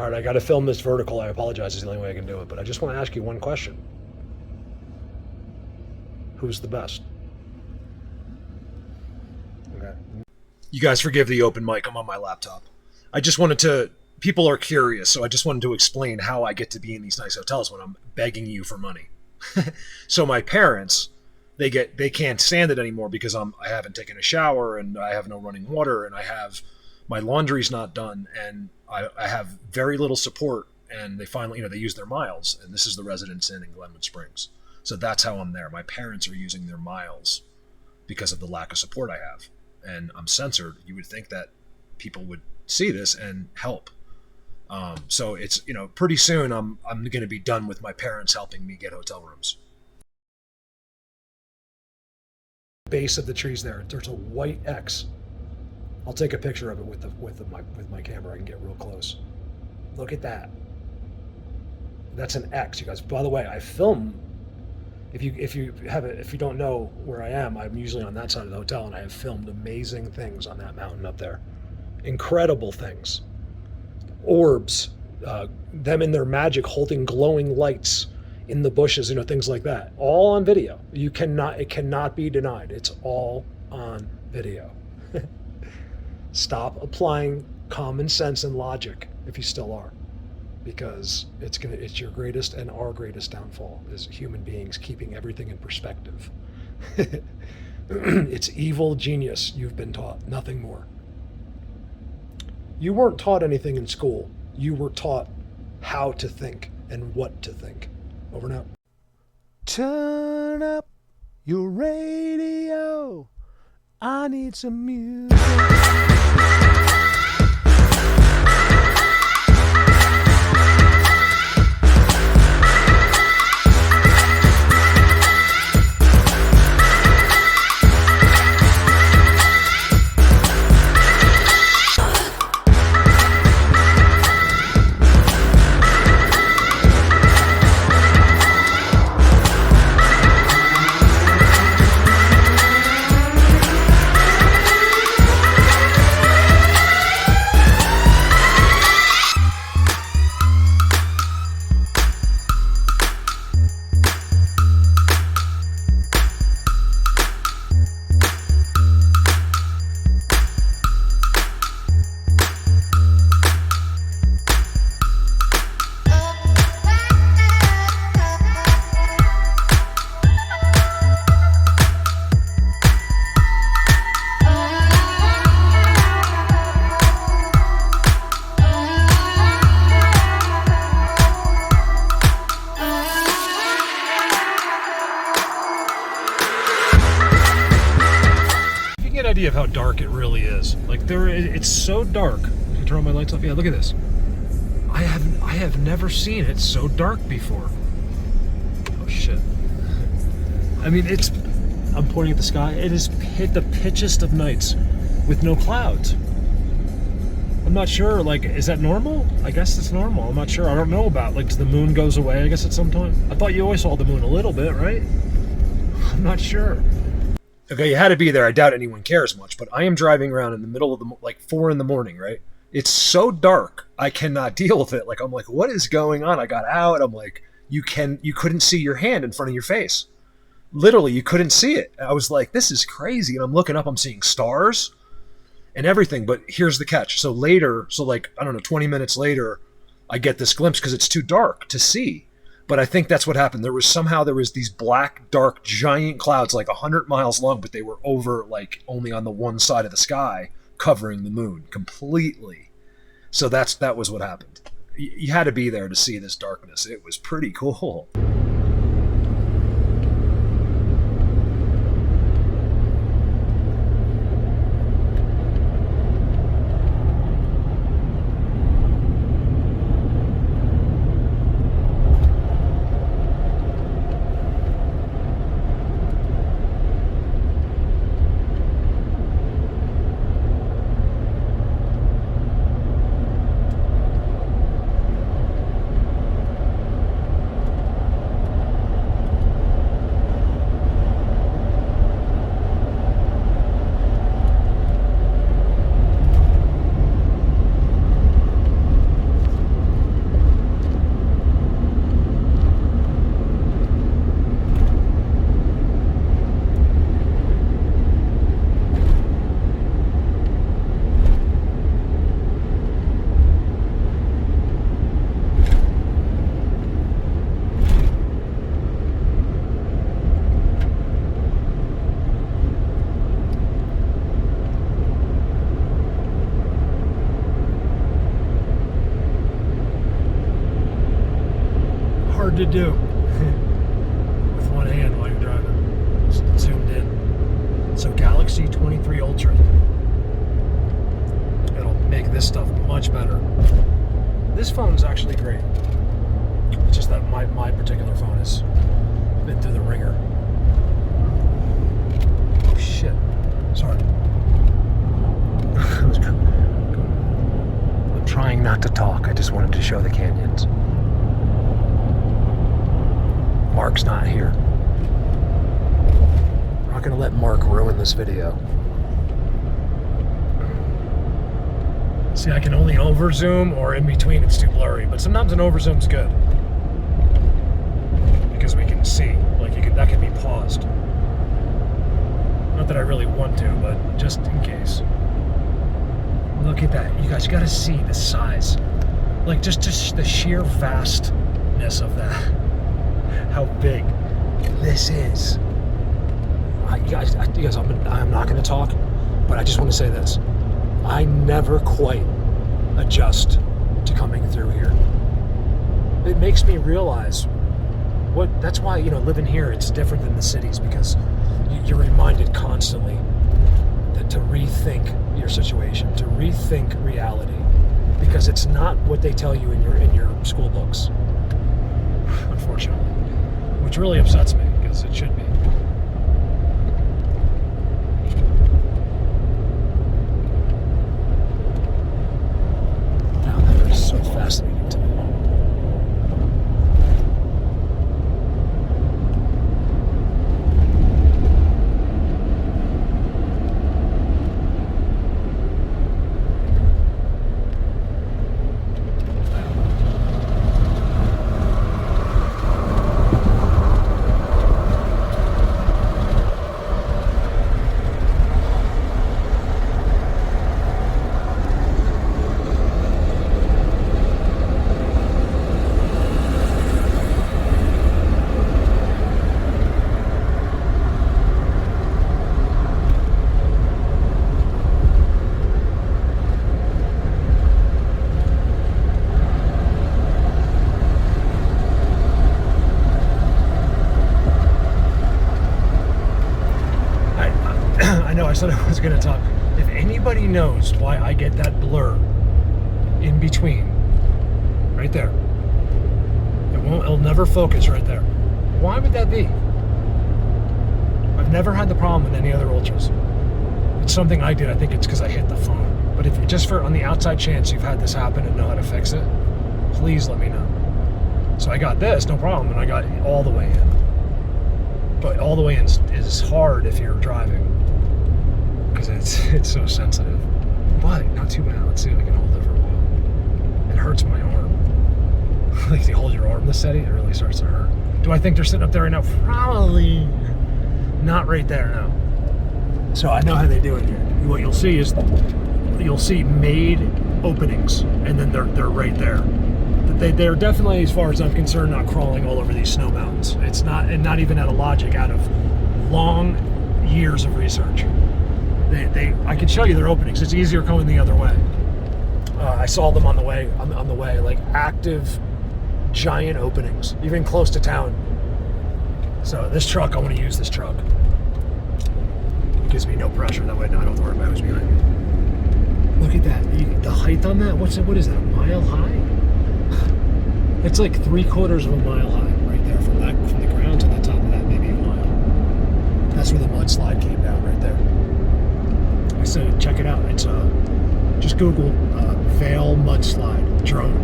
All right, I got to film this vertical. I apologize. It's the only way I can do it. But I just want to ask you one question. Who's the best? Okay. You guys forgive the open mic. I'm on my laptop. I just wanted to, people are curious, so I just wanted to explain how I get to be in these nice hotels when I'm begging you for money. So my parents, they can't stand it anymore because I haven't taken a shower and I have no running water and my laundry's not done and I have very little support, and they finally, they use their miles, and this is the Residence Inn in Glenwood Springs. So that's how I'm there. My parents are using their miles because of the lack of support I have. And I'm censored. You would think that people would see this and help. So it's, pretty soon I'm going to be done with my parents helping me get hotel rooms. Base of the trees there's a white X. I'll take a picture of it with my camera. I can get real close. Look at that. That's an X, you guys. By the way, I film. If you don't know where I am, I'm usually on that side of the hotel, and I have filmed amazing things on that mountain up there. Incredible things. Orbs, them in their magic holding glowing lights in the bushes, things like that. All on video. It cannot be denied. It's all on video. Stop applying common sense and logic if you still are, because it's your greatest and our greatest downfall as human beings, keeping everything in perspective. It's evil genius you've been taught, nothing more. You weren't taught anything in school. You were taught how to think and what to think. Over and out. Turn up your radio. I need some music. Idea of how dark it really is. It's so dark. Can I turn all my lights off? Yeah, look at this. I have never seen it so dark before. Oh shit. I mean, I'm pointing at the sky. It is the pitchiest of nights with no clouds. I'm not sure, is that normal? I guess it's normal. I'm not sure. I don't know about, does the moon goes away, I guess, at some time? I thought you always saw the moon a little bit, right? I'm not sure. Okay, you had to be there. I doubt anyone cares much, but I am driving around in the middle of 4 in the morning, right? It's so dark, I cannot deal with it. I'm like, what is going on? I got out. I'm like, you couldn't see your hand in front of your face. Literally, you couldn't see it. I was like, this is crazy. And I'm looking up, I'm seeing stars and everything. But here's the catch. So later, I don't know, 20 minutes later, I get this glimpse because it's too dark to see. But I think that's what happened. There was these black, dark, giant clouds, 100 miles long, but they were over, only on the one side of the sky, covering the moon completely. So that was what happened. You had to be there to see this darkness. It was pretty cool. hard to do with one hand while you're driving. Just zoomed in. So Galaxy 23 Ultra. It'll make this stuff much better. This phone's actually great. It's just that my particular phone has been through the ringer. Oh shit. Sorry. I'm trying not to talk. I just wanted to show the canyons. Mark's not here. I'm not gonna let Mark ruin this video. See, I can only over zoom, or in between it's too blurry, but sometimes an over zoom's good. Because we can see, like that can be paused. Not that I really want to, but just in case. Look at that. You guys gotta see the size. Like just the sheer vastness of that. How big this is. You guys, I'm not gonna talk, but I just want to say this. I never quite adjust to coming through here. It makes me realize that's why, living here, it's different than the cities, because you're reminded constantly that to rethink your situation, to rethink reality, because it's not what they tell you in your school books, unfortunately, which really upsets me, because it should be. So fascinating to me. I said I was going to talk. If anybody knows why I get that blur in between, right there, it'll never focus right there. Why would that be? I've never had the problem with any other Ultras. It's something I did. I think it's because I hit the phone. But if just on the outside chance you've had this happen and know how to fix it, please let me know. So I got this, no problem, and I got all the way in. But all the way in is hard if you're driving, because it's so sensitive. But not too bad. Let's see if I can hold it for a while. It hurts my arm. Like, you hold your arm this steady, it really starts to hurt. Do I think they're sitting up there right now? Probably not right there now. So I know how they do it here. What you'll see is you'll see made openings, and then they're right there. They're definitely, as far as I'm concerned, not crawling all over these snow mountains. It's not, and not even out of logic, out of long years of research. I can show you their openings. It's easier going the other way. I saw them on the way, like active, giant openings, even close to town. So this truck, I want to use this truck. It gives me no pressure. That way, I don't have to worry about who's behind me. Look at that. The height on that. What is that? A mile high? It's like 3/4 of a mile high right there, from the ground to the top of that, maybe a mile. That's where the mudslide came down, right there. I said, check it out. It's just Google Vale mudslide drone,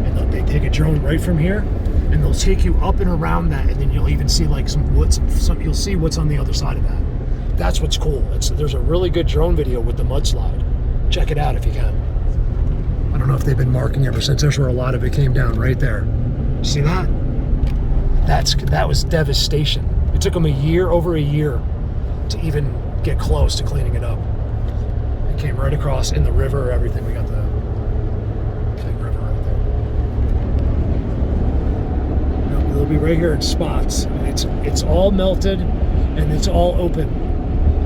and they take a drone right from here, and they'll take you up and around that, and then you'll even see like you'll see what's on the other side of that. That's what's cool. There's a really good drone video with the mudslide. Check it out if you can. I don't know if they've been marking ever since. There's where a lot of it came down, right there. See that? That was devastation. It took them over a year to even get close to cleaning it up. It came right across in the river, everything. We got the big river right there. They'll be right here in spots. It's all melted and it's all open.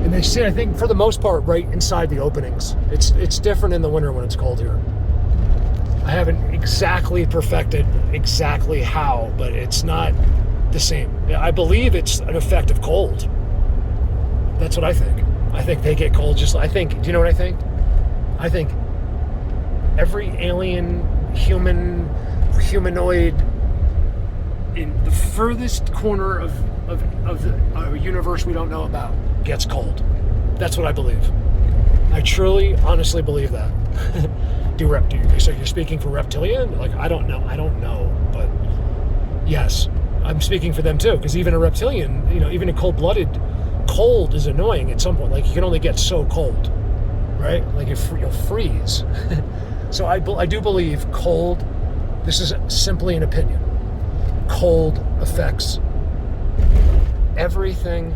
And they sit, I think, for the most part, right inside the openings. It's different in the winter when it's cold here. I haven't exactly perfected exactly how, but it's not the same. I believe it's an effect of cold. That's what I think. I think they get cold do you know what I think? I think every alien, humanoid in the furthest corner of a universe we don't know about gets cold. That's what I believe. I truly, honestly believe that. So you're speaking for reptilian? Like, I don't know, but yes, I'm speaking for them too, because even a reptilian, even a cold-blooded, cold is annoying at some point. Like, you can only get so cold, right? Like, you'll freeze. So I do believe cold, this is simply an opinion, cold affects everything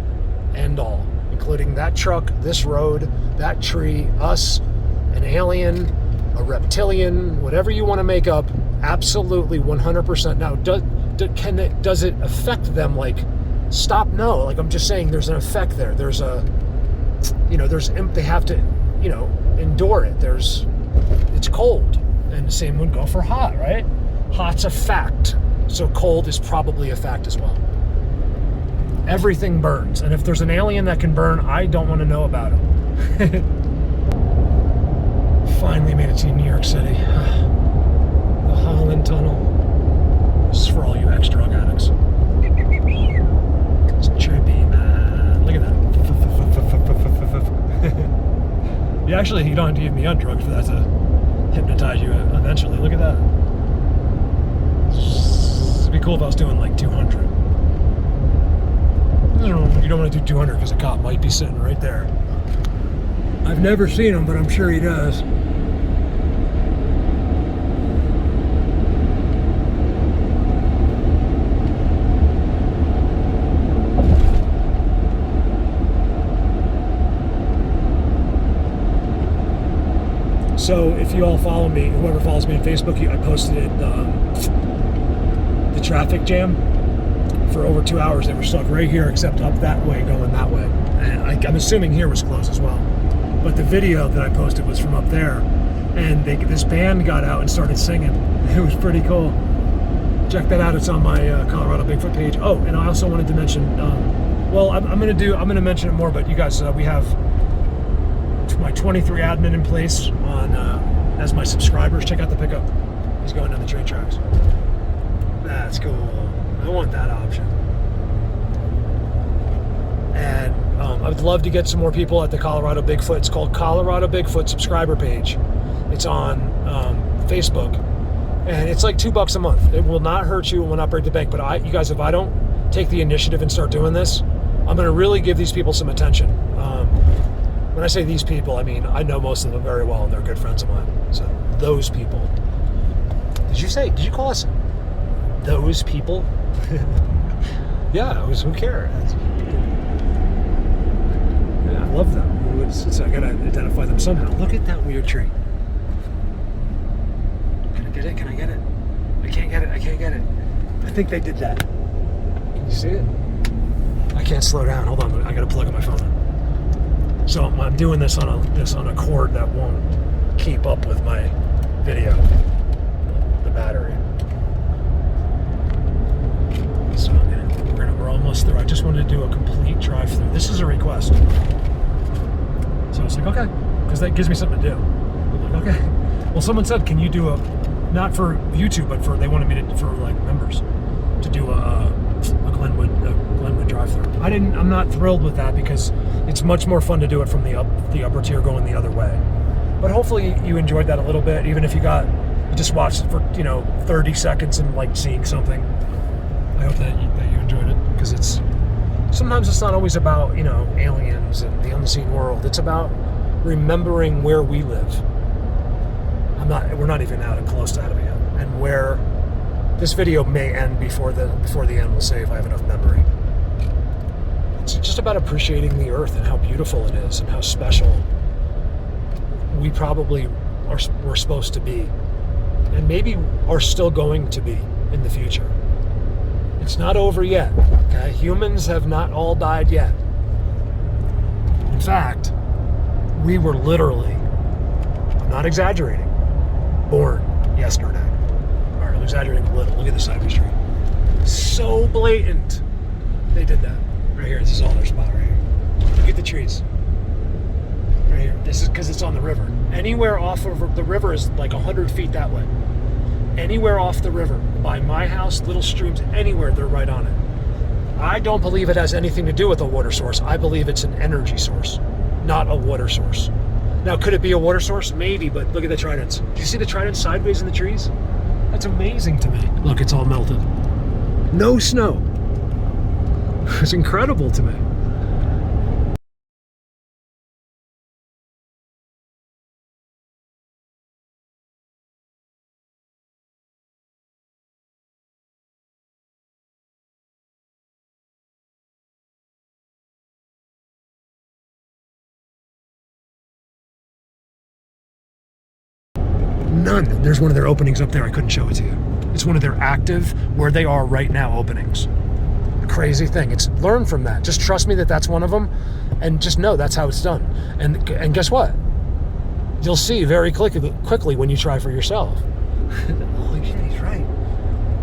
and all, including that truck, this road, that tree, us, an alien, a reptilian, whatever you want to make up, absolutely 100%. Now, does it affect them? Like, stop? No. Like, I'm just saying, there's an effect there. There's they have to, endure it. It's cold, and the same would go for hot, right? Hot's a fact, so cold is probably a fact as well. Everything burns, and if there's an alien that can burn, I don't want to know about it. Finally made it to New York City. The Holland Tunnel. This is for all you ex-drug addicts. It's trippy, man. Look at that. You don't have to even be on drugs for that to hypnotize you eventually. Look at that. It'd be cool if I was doing like 200. You don't want to do 200 because a cop might be sitting right there. I've never seen him, but I'm sure he does. So if you all follow me, whoever follows me on Facebook, I posted it, the traffic jam. For over 2 hours, they were stuck right here, except up that way, going that way. And I'm assuming here was closed as well. But the video that I posted was from up there, and this band got out and started singing. It was pretty cool. Check that out. It's on my Colorado Bigfoot page. Oh, and I also wanted to mention. I'm going to mention it more, but you guys, we have my 23 admin in place on as my subscribers. Check out the pickup. He's going down the train tracks. That's cool. I want that option. And I would love to get some more people at the Colorado Bigfoot. It's called Colorado Bigfoot subscriber page. It's on Facebook, and it's like $2 a month. It will not hurt you. It will not break the bank. But you guys, if I don't take the initiative and start doing this, I'm going to really give these people some attention. When I say these people, I mean I know most of them very well, and they're good friends of mine. So those people. Did you call us those people? Yeah, who cares? Yeah, I love them. I gotta identify them somehow. Look at that weird tree. Can I get it? Can I get it? I can't get it. I think they did that. Can you see it? I can't slow down. Hold on, I gotta plug in my phone. So I'm doing this on a cord that won't keep up with my video. The battery. So we're almost there. I just wanted to do a complete drive-through. This is a request. So I was like, okay, because that gives me something to do. I'm like, okay. Well, someone said, can you do not for YouTube, but they wanted me for like members to do a Glenwood drive-through. I'm not thrilled with that because it's much more fun to do it from the upper tier going the other way. But hopefully you enjoyed that a little bit, even if you just watched it for 30 seconds and like seeing something. I hope that you enjoyed it, because sometimes it's not always about aliens and the unseen world. It's about remembering where we live. We're not even out and close to out of it yet, and where this video may end before the end. We'll say if I have enough memory. It's just about appreciating the earth and how beautiful it is and how special we probably we're supposed to be, and maybe are still going to be in the future. It's not over yet. Okay? Humans have not all died yet. In fact, we were literally, I'm not exaggerating, born yesterday. All right, I'm exaggerating a little. Look at the side of the street. So blatant. They did that. Right here. This is all their spot right here. Look at the trees. Right here. This is because it's on the river. Anywhere off of the river is like 100 feet that way. Anywhere off the river, by my house, little streams, anywhere, they're right on it. I don't believe it has anything to do with a water source. I believe it's an energy source, not a water source. Now, could it be a water source? Maybe, but look at the tridents. Do you see the tridents sideways in the trees? That's amazing to me. Look, it's all melted. No snow. It's incredible to me. None. There's one of their openings up there. I couldn't show it to you. It's one of their active, where they are right now, openings. Crazy thing. It's learn from that. Just trust me that that's one of them, and just know that's how it's done. And guess what? You'll see very quickly when you try for yourself. Holy shit, he's right.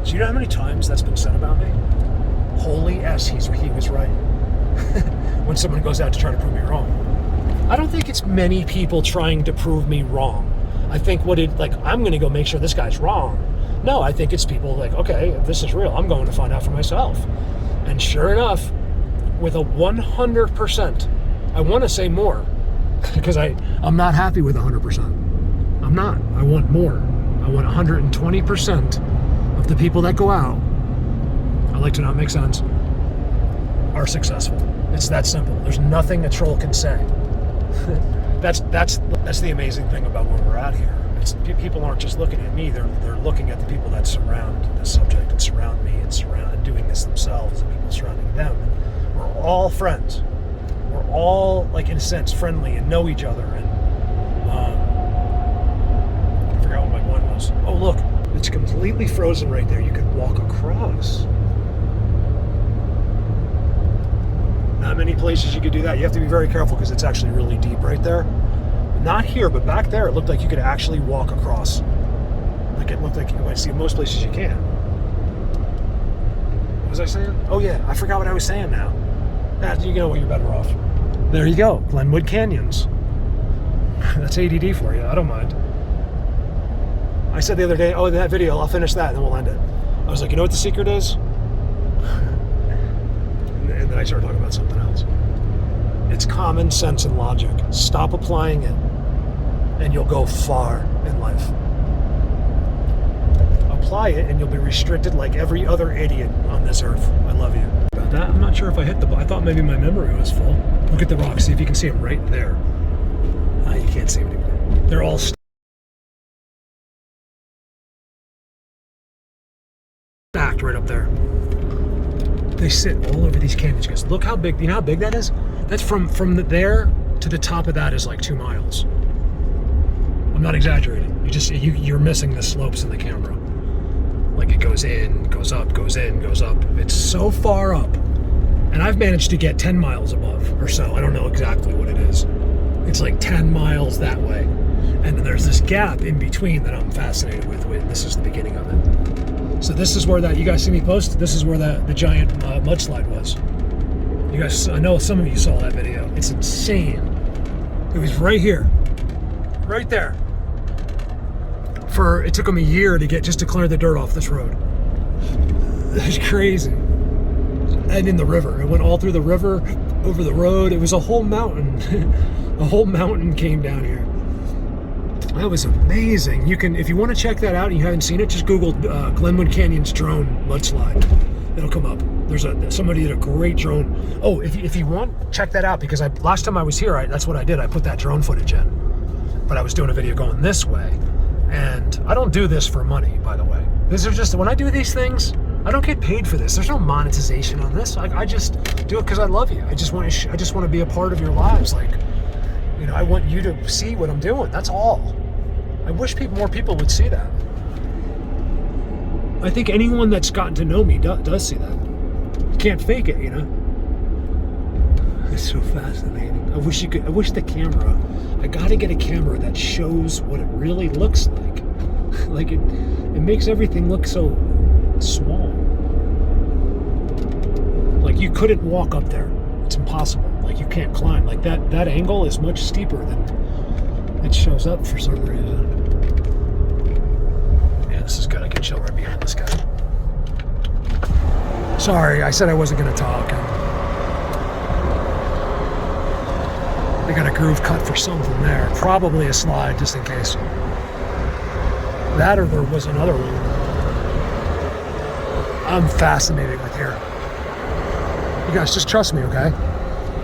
So you know how many times that's been said about me? Holy S, he was right. When someone goes out to try to prove me wrong. I don't think it's many people trying to prove me wrong. I think I'm going to go make sure this guy's wrong. No, I think it's people like, okay, if this is real, I'm going to find out for myself. And sure enough, with a 100%, I want to say more, because I'm not happy with 100%. I'm not. I want more. I want 120% of the people that go out, I like to not make sense, are successful. It's that simple. There's nothing a troll can say. That's the amazing thing about where we're at here. People aren't just looking at me, they're looking at the people that surround the subject and surround me and doing this themselves and people surrounding them. We're all friends. We're all, like, in a sense, friendly and know each other. And I forgot what my point was. Oh, look, it's completely frozen right there. You could walk across. Not many places you could do that. You have to be very careful because it's actually really deep right there. Not here, but back there, it looked like you could actually walk across. Like, it looked like you might see most places you can. What was I saying? Oh yeah, I forgot what I was saying now. You know what, you're better off. There you go, Glenwood Canyons. That's ADD for you, I don't mind. I said the other day, oh, in that video, I'll finish that and then we'll end it. I was like, you know what the secret is? And then I started talking about something else. It's common sense and logic. Stop applying it, and you'll go far in life. Apply it, and you'll be restricted like every other idiot on this earth. I love you. About that, I'm not sure if I hit I thought maybe my memory was full. Look at the rocks. See if you can see them right there. You can't see them anymore. They're all stacked right up there. They sit all over these canyons. Guys, look how big. You know how big that is? That's from there to the top of that is like 2 miles. I'm not exaggerating. You're missing the slopes in the camera. Like, it goes in, goes up, goes in, goes up. It's so far up. And I've managed to get 10 miles above or so. I don't know exactly what it is. It's like 10 miles that way. And then there's this gap in between that I'm fascinated with. This is the beginning of it. So this is where you guys see me post? This is where the giant mudslide was. You guys, I know some of you saw that video. It's insane. It was right here. Right there. It took them a year to clear the dirt off this road. That's crazy. And in the river. It went all through the river, over the road. It was a whole mountain. A whole mountain came down here. That was amazing. You can, if you want to check that out and you haven't seen it, just Google Glenwood Canyons drone mudslide. It'll come up. Somebody did a great drone. Oh, if you want, check that out, because last time I was here, that's what I did. I put that drone footage in. But I was doing a video going this way. And I don't do this for money, by the way. These are just, when I do these things, I don't get paid for this. There's no monetization on this. I just do it because I love you. I just want to be a part of your lives. Like, you know, I want you to see what I'm doing. That's all. I wish more people would see that. I think anyone that's gotten to know me does see that. You can't fake it, you know? It's so fascinating. I wish the camera, I gotta get a camera that shows what it really looks like. Like it makes everything look so small. Like you couldn't walk up there. It's impossible. Like you can't climb. Like that angle is much steeper than it shows up for some reason. Yeah, this is good. I can chill right behind this guy. Sorry, I said I wasn't going to talk. They got a groove cut for something there. Probably a slide, just in case. That or there was another one. I'm fascinated with here. You guys, just trust me, okay?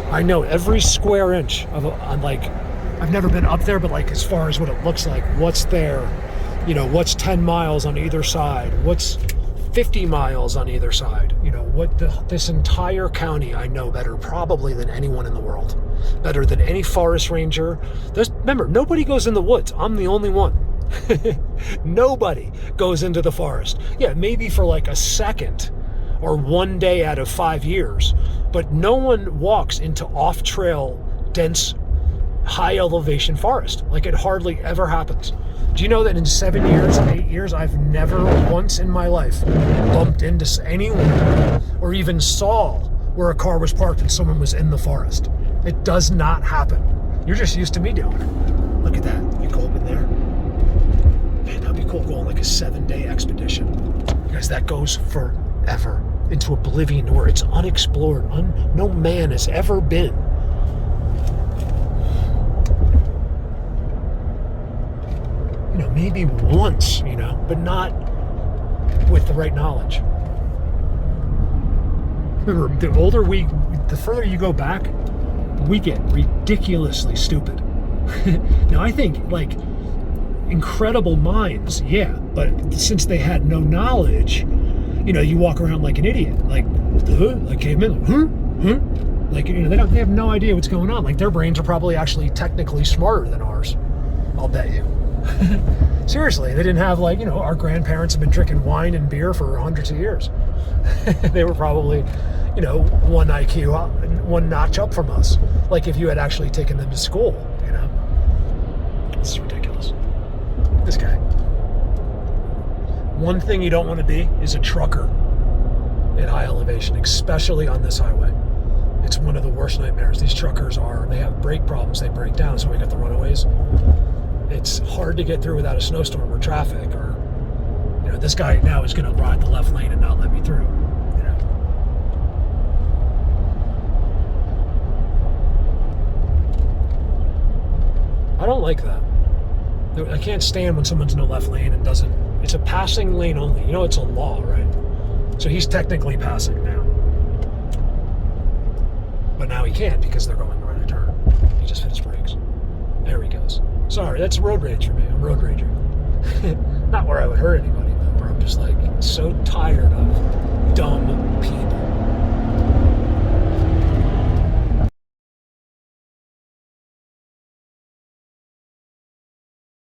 I know every square inch of I've never been up there, but like as far as what it looks like, what's there, you know, what's 10 miles on either side, what's 50 miles on either side, you know, this entire county I know better probably than anyone in the world, better than any forest ranger. Remember, nobody goes in the woods. I'm the only one. Nobody goes into the forest. Yeah, maybe for like a second or one day out of 5 years, but no one walks into off-trail, dense, high-elevation forest. Like it hardly ever happens. Do you know that in 7 years, 8 years, I've never once in my life bumped into anyone or even saw where a car was parked and someone was in the forest? It does not happen. You're just used to me doing it. Look at that. You go up in there. Man, that'd be cool going like a 7-day expedition. Because that goes forever into oblivion where it's unexplored. No man has ever been. You know, maybe once, you know, but not with the right knowledge. Remember, the further you go back, we get ridiculously stupid. Now, I think, like, incredible minds, yeah, but since they had no knowledge, you know, you walk around like an idiot, like, like cavemen, like, you know, they have no idea what's going on. Like, their brains are probably actually technically smarter than ours, I'll bet you. Seriously, they didn't have, like, you know, our grandparents have been drinking wine and beer for hundreds of years. They were probably, you know, one IQ, one notch up from us. Like if you had actually taken them to school, you know. This is ridiculous. This guy. One thing you don't want to be is a trucker at high elevation, especially on this highway. It's one of the worst nightmares. These truckers they have brake problems, they break down, so we got the runaways. It's hard to get through without a snowstorm or traffic, or, you know, this guy now is going to ride the left lane and not let me through, you know. I don't like that. I can't stand when someone's in the left lane and doesn't, it's a passing lane only. You know, it's a law, right? So he's technically passing now. But now he can't because they're going the right turn. He just hit his brakes. There he goes. Sorry, that's road rage for me. I'm road raging. Not where I would hurt anybody, but where I'm just like so tired of dumb people.